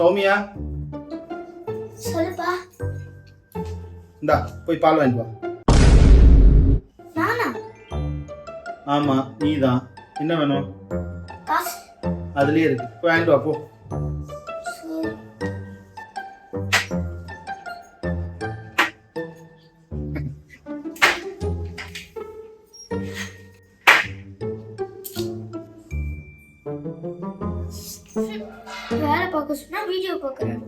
சௌமியா, சொல்லுப்பா. இந்தா போய் பால் வாங்கிட்டு வா. நானா? ஆமா, நீதான். என்ன வேணும்? காசு. அதுலயே இருக்கு, போய் வாங்கிட்டு வா போ. சரி. வேலை பார்க்க சொன்னா வீடியோ பார்க்குறேன்.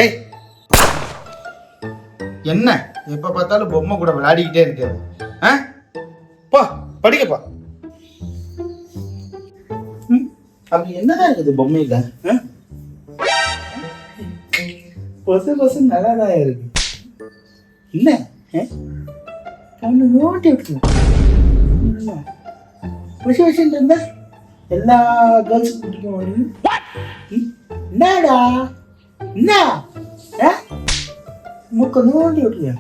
ஏய், என்ன எப்ப பார்த்தாலும் பொம்மை கூட விளையாடிக்கிட்டே இருக்கிறது? ஆ? போ படிக்கப்பா. அப்படி என்னதான் இருக்குது பொம்மையில? பொசு பொசு நல்லா தான் இருக்கு. என்ன ஒன்று ஓட்டி விட்டுருங்க. விஷயம் விஷயம் இருந்தா எல்லா கேர்ள்ஸும் பிடிக்கும். என்னடா என்ன மூக்க நோண்டி விட்டுருங்க.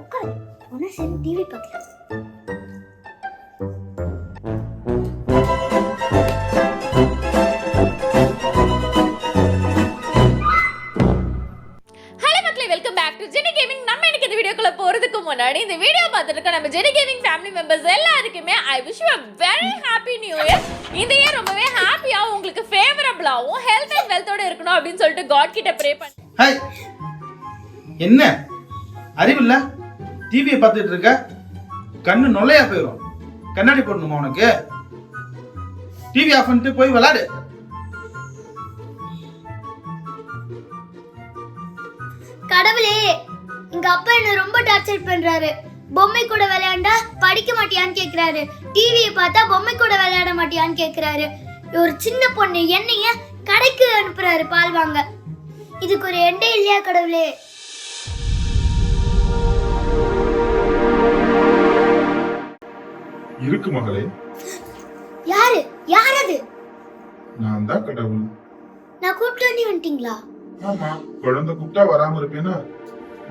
உட்காரு. உடனே சரி டிவி பார்க்கலாம். முன்னாடி இந்த வீடியோ பார்த்துட்டு நம்ம ஜெனி கேமிங் ஃபேமிலி மெம்பர்ஸ் எல்லாருக்குமே I wish you a very happy new year. இந்த இயர் ரொம்பவே ஹாப்பியா உங்களுக்கு ஃபேவரபிளாவும் ஹெல்த் அண்ட் வெல்த்தோட இருக்கணும் அப்படின்னு சொல்லிட்டு காட் கிட்ட ப்ரே பண்ணி. ஹாய், என்ன அறிவில்ல? டிவியை பார்த்துட்டு இருக்க, கண்ணு நொல்லையா போயிடும். கண்ணாடி போடணுமா உனக்கு? டிவி ஆஃப் பண்ணிட்டு போய் விளையாடு. கடவுளே, எங்க அப்பா என்ன ரொம்ப டார்ச்சர் பண்றாரு. பொம்மை கூட விளையாண்டா படிக்க மாட்டியான்னு கேக்குறாரு. டிவியை பார்த்தா பொம்மை கூட விளையாட மாட்டியான்னு கேக்குறாரு. ஒரு சின்ன பொண்ணு என்னைய கடைக்கு அனுப்புறாரு பால் வாங்க. இதுக்கு ஒரு எண்டே இல்லையா கடவுளே? இருக்கு மகளே. யாரு யாரது? நான் தான் கடவுள். நான் கூப்பிட்டு நீ வந்துட்டீங்களா? ஆமா, குழந்தை கூப்பிட்டா வராம இருப்பேனா?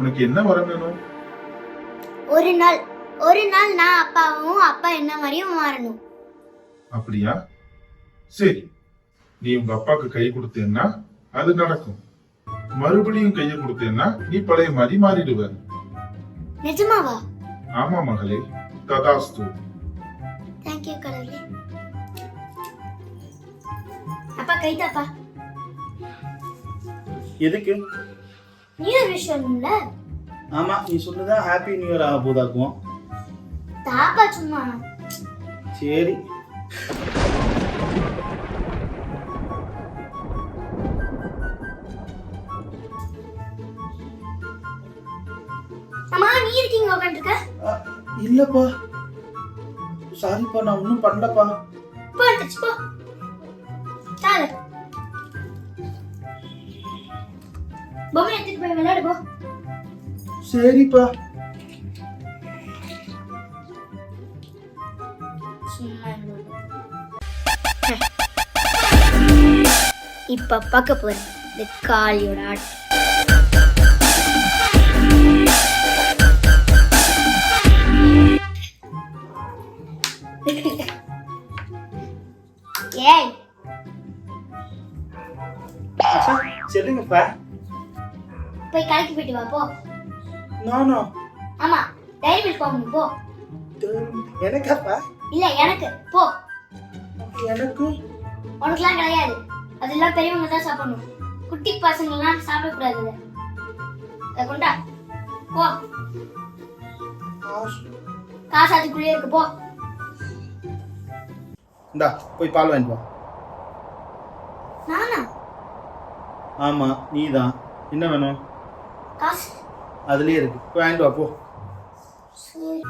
உனக்கு என்ன வரம் வேணும்? ஒரு நாள் நான் அப்பாவும் அப்பா என்ன மாதிரியும் மாறணும். அப்படியா? சரி, நீ உங்க அப்பாக்கு கை கொடுத்தேன்னா அது நடக்கும். மறுபடியும் கையை கொடுத்தேன்னா நீ பழைய மாதிரி மாறிடுவ. நிஜமாவா? ஆமா மகளே, ததாஸ்து. தேங்க்யூ கடவுளே. அப்பா கைதாப்பா. எதுக்கு? நியூ இயர் விஷ் இல்ல? ஆமா, நீ சொன்னதான் ஹாப்பி நியூ இயர் ஆக போதாக்குவோம். தாப்பா சும்மா. சரி, அம்மா நீ இருக்கீங்க உட்காந்துருக்க? இல்லப்பா, சாரிப்பா, நான் ஒன்றும் பண்ணலப்பா. போ வந்துச்சு போ. சாரு பொம்மை எடுத்துட்டு போய் விளையாடு போ. சரிப்பா. இப்ப பார்க்க போறேன் இந்த காளியோட ஆட்டம். ஏய் சொல்லுங்கப்பா. போய் கடைக்கு போயிட்டு வா போ. நானா? ஆமா, டைரி மில்க் வாங்கணும் போ. எனக்காப்பா? இல்ல எனக்கு போ. எனக்கு? உனக்குலாம் கிடையாது, அதெல்லாம் பெரியவங்க தான் சாப்பிடணும். குட்டி பசங்கலாம் சாப்பிடக்கூடாது. அதை கொண்டா போ. காசு அதுக்குள்ளே இருக்கு போ. இந்தா போய் பால் வாங்கிட்டு வா. நானா? ஆமா, நீதான். என்ன வேணும்? காசு. அதுலயே இருக்கு, போய் வாங்கிட்டு வா போ. சரி.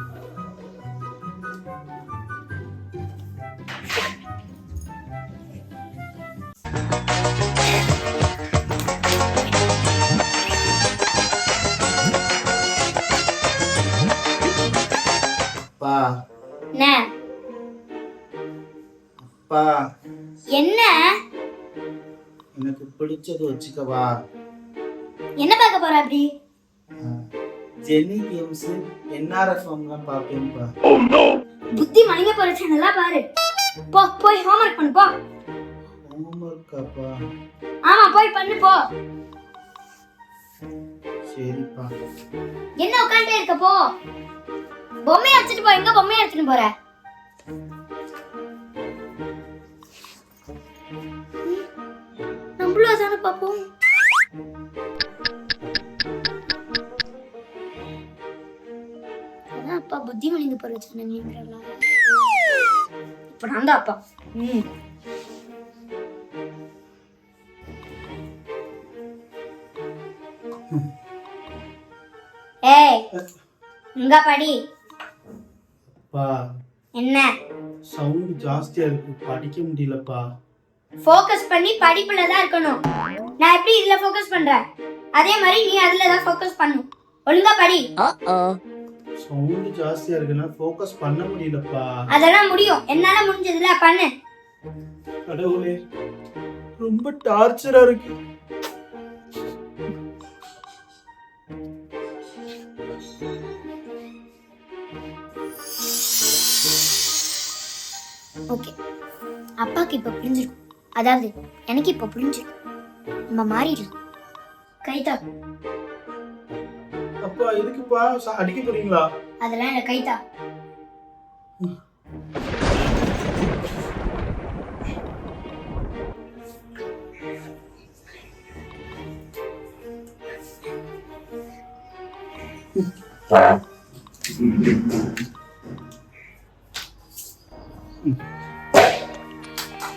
பா, என்ன? பா என்ன எனக்கு பிடிச்சது வச்சுக்கவா. என்ன பார்க்க போற அப்படி? ஜெனி கேம்ஸ் என்ஆர்எஃப்எம்லாம் பார்ப்பேன்ப்பா. புத்தி மணிங்க போற சேனலா பாரு. போய் ஹோம்வொர்க் பண்ணு போ. ஹோம்வொர்க்காப்பா? ஆமா போய் பண்ணு போ. சரிப்பா. என்ன உட்கார்ந்தே இருக்க போ. பொம்மையை எடுத்துட்டு போ. எங்க பொம்மையை எடுத்துட்டு போற? நம்மளும் அதான பாப்போம். அதான் அப்பா புத்தி மணிங்க போற சேனல். இப்ப நான் தான் அப்பா. ஏய் இங்க படி. பா என்ன சவுண்ட் ஜாஸ்தியா இருக்கு, படிக்க முடியலப்பா. ஃபோக்கஸ் பண்ணி படிப்புல தான் இருக்கணும். நான் எப்படி இதுல ஃபோக்கஸ் பண்றேன் அதே மாதிரி நீ அதுல தான் ஃபோக்கஸ் பண்ணு. ஒழுங்கா படி. சவுண்ட் ஜாஸ்தியா இருக்குன்னா ஃபோக்கஸ் பண்ண முடியலப்பா. அதெல்லாம் முடியும். என்னால முடிஞ்சதுல பண்ணு. கடவுளே ரொம்ப டார்ச்சரா இருக்கு. ஓகே அப்பாக்கு இப்ப புரிஞ்சிருக்கும். அதாவது எனக்கு இப்ப புரிஞ்சிருக்கும். நம்ம மாறிடலாம். கைதா. அப்பா எதுக்குப்பா அடிக்க போறீங்களா? அதெல்லாம் இல்ல கைதா.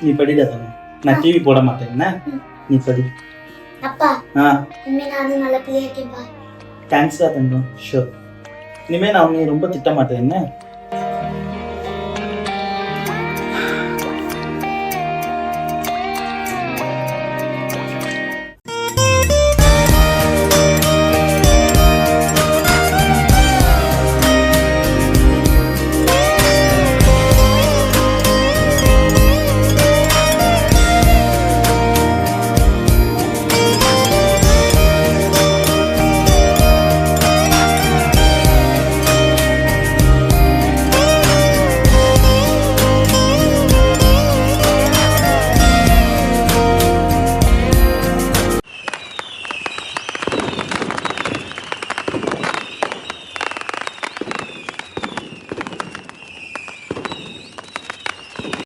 நீ படிடா தானே, நான் டிவி போட மாட்டேன். என்ன நீ படி. அப்பா ஆ இனிமே நான் நல்ல பிள்ளையா இருக்கேன்பா. தேங்க்ஸ் தான் தங்கம். ஷூர். இனிமே நான் உன்னை ரொம்ப திட்ட மாட்டேன். என்ன